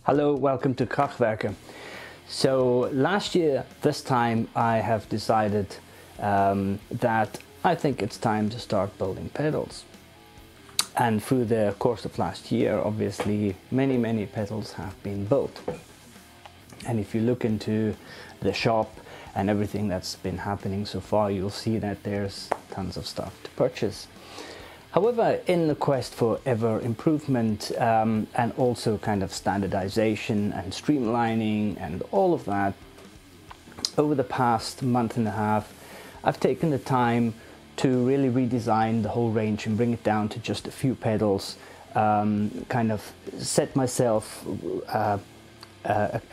Hello, welcome to Krachwerke. So last year, this time, I have decided that I think it's time to start building pedals. And through the course of last year, obviously, many pedals have been built. And if you look into the shop and everything that's been happening so far, you'll see that there's tons of stuff to purchase. However, in the quest for ever improvement and also kind of standardization and streamlining and all of that, over the past month and a half, I've taken the time to really redesign the whole range and bring it down to just a few pedals, kind of set myself a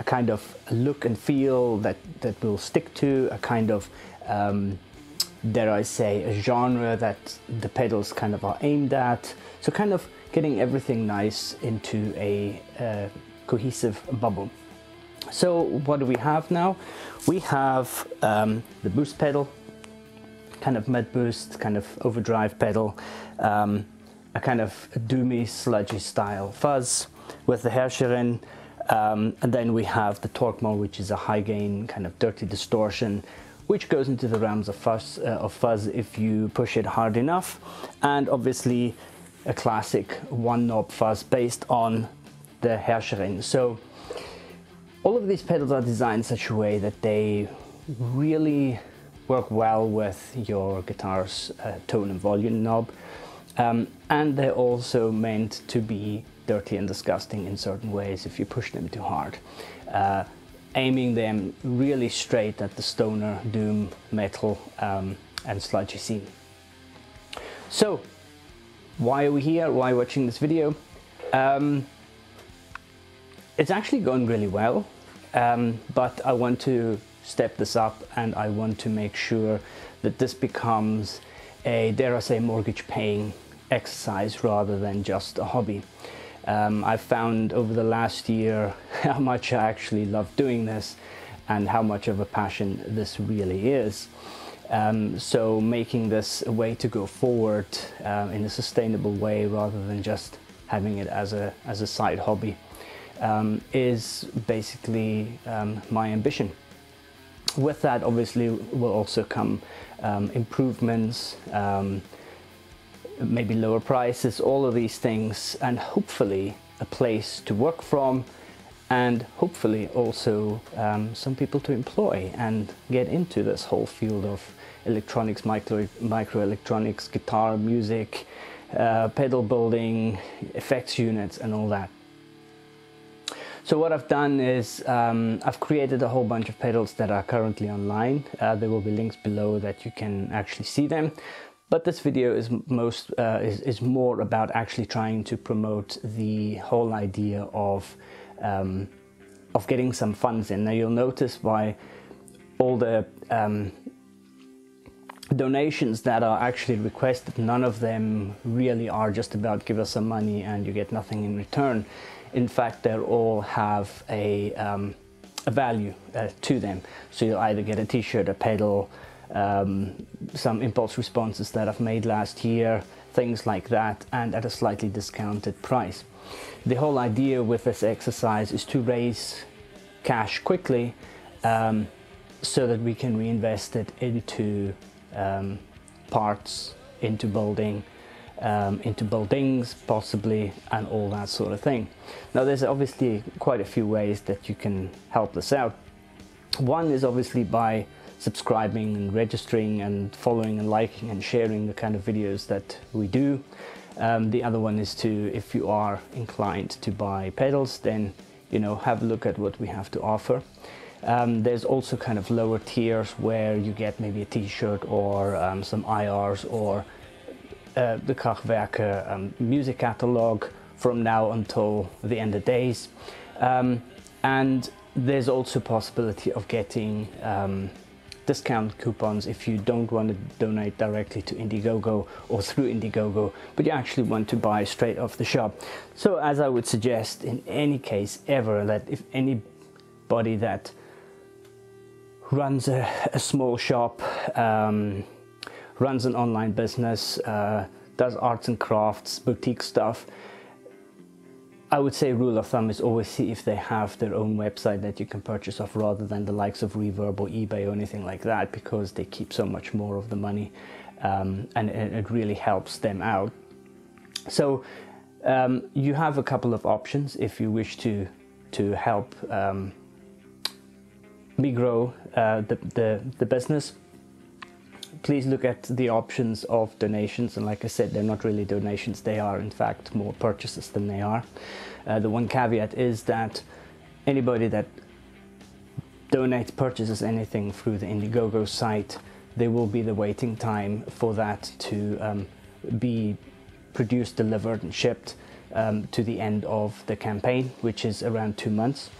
kind of look and feel that will stick to, a kind of dare I say, a genre that the pedals kind of are aimed at. So kind of getting everything nice into a cohesive bubble. So what do we have now? We have the boost pedal, kind of mid boost, kind of overdrive pedal, a kind of doomy, sludgy style fuzz with the Herrscherin, and then we have the torque mode, which is a high gain, kind of dirty distortion, which goes into the realms of fuzz if you push it hard enough, and obviously a classic one knob fuzz based on the Herrscherin. So all of these pedals are designed in such a way that they really work well with your guitar's tone and volume knob, and they're also meant to be dirty and disgusting in certain ways if you push them too hard. Aiming them really straight at the stoner, doom, metal and sludgy scene. So why are we here? Why watching this video? It's actually going really well, but I want to step this up and I want to make sure that this becomes a, dare I say, mortgage paying exercise rather than just a hobby. I've found over the last year how much I actually love doing this and how much of a passion this really is. So making this a way to go forward in a sustainable way rather than just having it as a side hobby is basically my ambition. With that, obviously, will also come improvements, maybe lower prices, all of these things, and hopefully a place to work from, and hopefully also some people to employ and get into this whole field of electronics, microelectronics, guitar, music, pedal building, effects units and all that. So what I've done is I've created a whole bunch of pedals that are currently online. There will be links below that you can actually see them. But this video is more about actually trying to promote the whole idea of getting some funds in. Now you'll notice by all the donations that are actually requested, none of them really are just about give us some money and you get nothing in return. In fact, they all have a value to them. So you'll either get a t-shirt, a pedal, some impulse responses that I've made last year, things like that, and at a slightly discounted price. The whole idea with this exercise is to raise cash quickly so that we can reinvest it into parts, into building, into buildings possibly, and all that sort of thing. Now there's obviously quite a few ways that you can help this out. One is obviously by subscribing and registering and following and liking and sharing the kind of videos that we do. The other one is to, if you are inclined to buy pedals, then have a look at what we have to offer. There's also kind of lower tiers where you get maybe a t-shirt or some IRs or the Krachwerke music catalog from now until the end of days. And there's also possibility of getting discount coupons if you don't want to donate directly to Indiegogo or through Indiegogo, but you actually want to buy straight off the shop. So as I would suggest in any case ever, that if anybody that runs a small shop, runs an online business, does arts and crafts, boutique stuff, I would say rule of thumb is always see if they have their own website that you can purchase off, rather than the likes of Reverb or eBay or anything like that, because they keep so much more of the money, and it really helps them out. So you have a couple of options if you wish to help me grow the business. Please look at the options of donations, and like I said, they're not really donations, they are in fact more purchases than they are. The one caveat is that anybody that donates, purchases anything through the Indiegogo site, there will be the waiting time for that to be produced, delivered and shipped to the end of the campaign, which is around 2 months.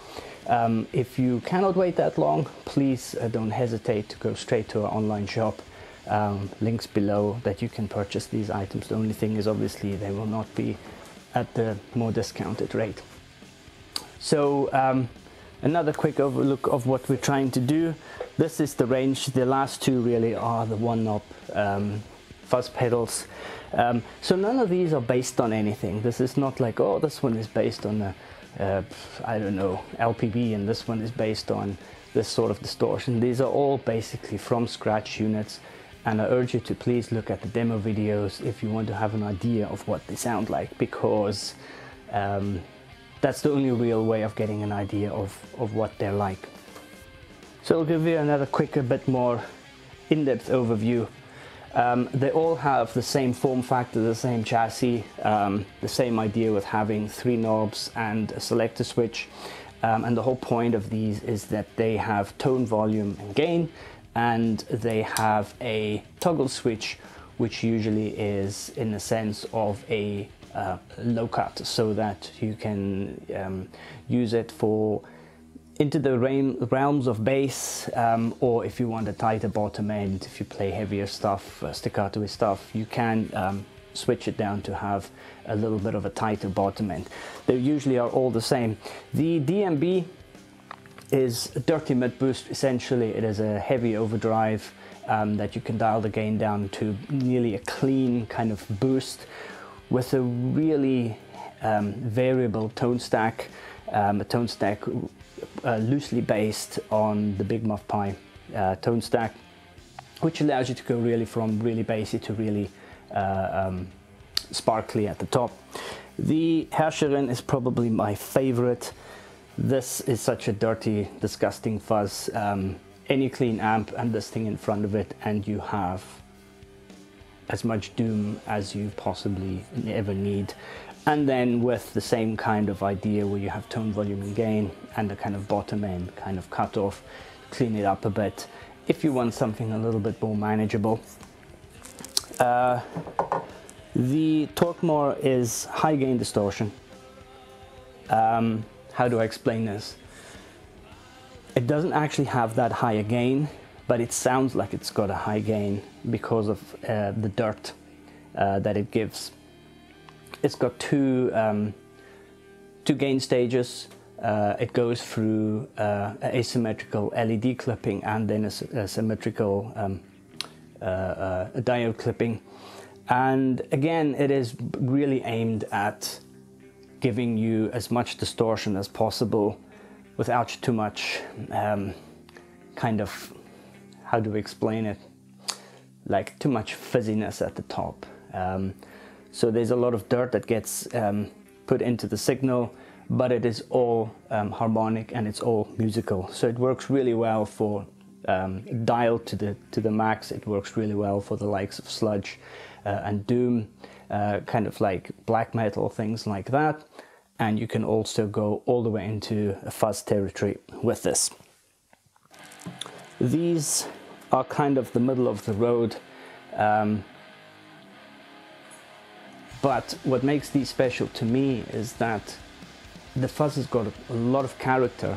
If you cannot wait that long, please don't hesitate to go straight to our online shop. Links below that you can purchase these items. The only thing is, obviously, they will not be at the more discounted rate. So another quick overlook of what we're trying to do. This is the range. The last two really are the one knob fuzz pedals. So none of these are based on anything. This is not like, oh, this one is based on a I don't know, LPB, and this one is based on this sort of distortion. These are all basically from scratch units, and I urge you to please look at the demo videos if you want to have an idea of what they sound like, because that's the only real way of getting an idea of what they're like. So I'll give you another quick, a bit more in-depth overview. They all have the same form factor, the same chassis, the same idea with having 3 knobs and a selector switch. And the whole point of these is that they have tone, volume and gain, and they have a toggle switch, which usually is in the sense of a low cut, so that you can use it for into the realms of bass, or if you want a tighter bottom end, if you play heavier stuff, staccato stuff, you can switch it down to have a little bit of a tighter bottom end. They usually are all the same. The DMB is a dirty mid boost. Essentially, it is a heavy overdrive that you can dial the gain down to nearly a clean kind of boost with a really variable tone stack, a tone stack loosely based on the Big Muff Pi tone stack, which allows you to go really from really bassy to really sparkly at the top. The Herrscherin is probably my favorite. This is such a dirty, disgusting fuzz. Any clean amp and this thing in front of it, and you have as much doom as you possibly ever need. And then with the same kind of idea where you have tone, volume and gain, and a kind of bottom end kind of cut off, clean it up a bit if you want something a little bit more manageable. The Torquemore is high gain distortion. How do I explain this? It doesn't actually have that high a gain, but it sounds like it's got a high gain because of the dirt that it gives. It's got two gain stages. It goes through asymmetrical LED clipping and then a symmetrical diode clipping. And again, it is really aimed at giving you as much distortion as possible without too much kind of, how do we explain it, like too much fizziness at the top. So there's a lot of dirt that gets put into the signal, but it is all harmonic and it's all musical. So it works really well for dialed to the max. It works really well for the likes of sludge and doom, kind of like black metal, things like that. And you can also go all the way into a fuzz territory with this. These are kind of the middle of the road. But what makes these special to me is that the fuzz has got a lot of character,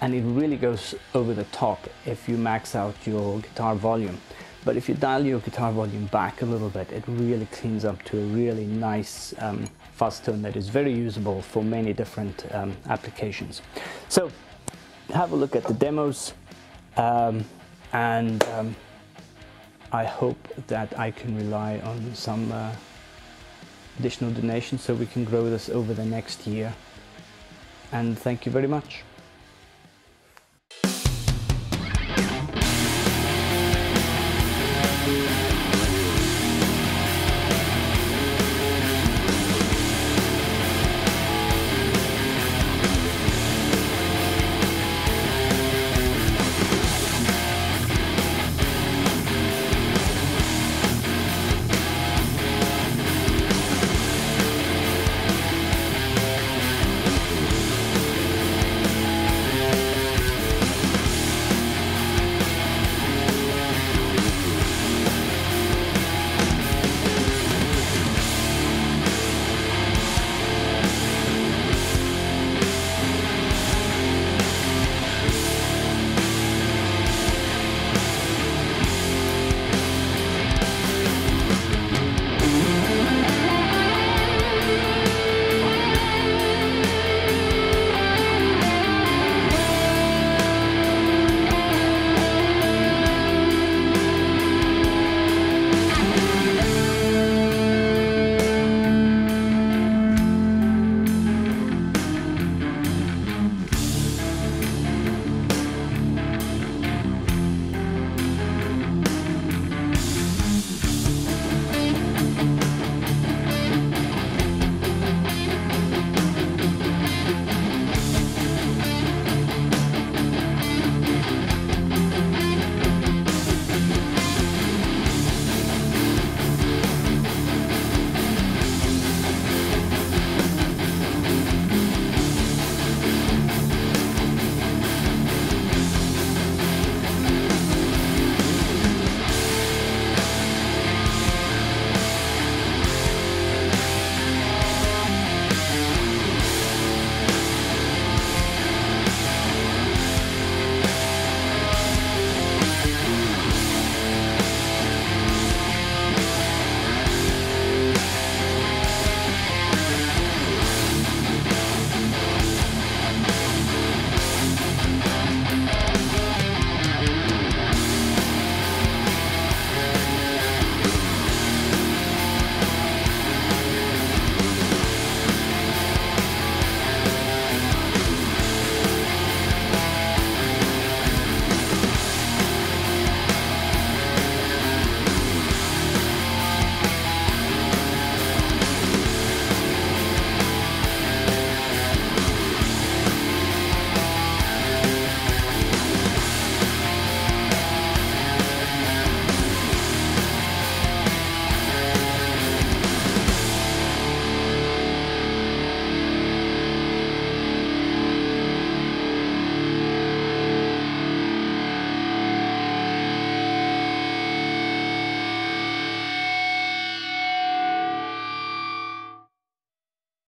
and it really goes over the top if you max out your guitar volume. But if you dial your guitar volume back a little bit, it really cleans up to a really nice fuzz tone that is very usable for many different applications. So have a look at the demos, and I hope that I can rely on some additional donations so we can grow this over the next year and thank you very much.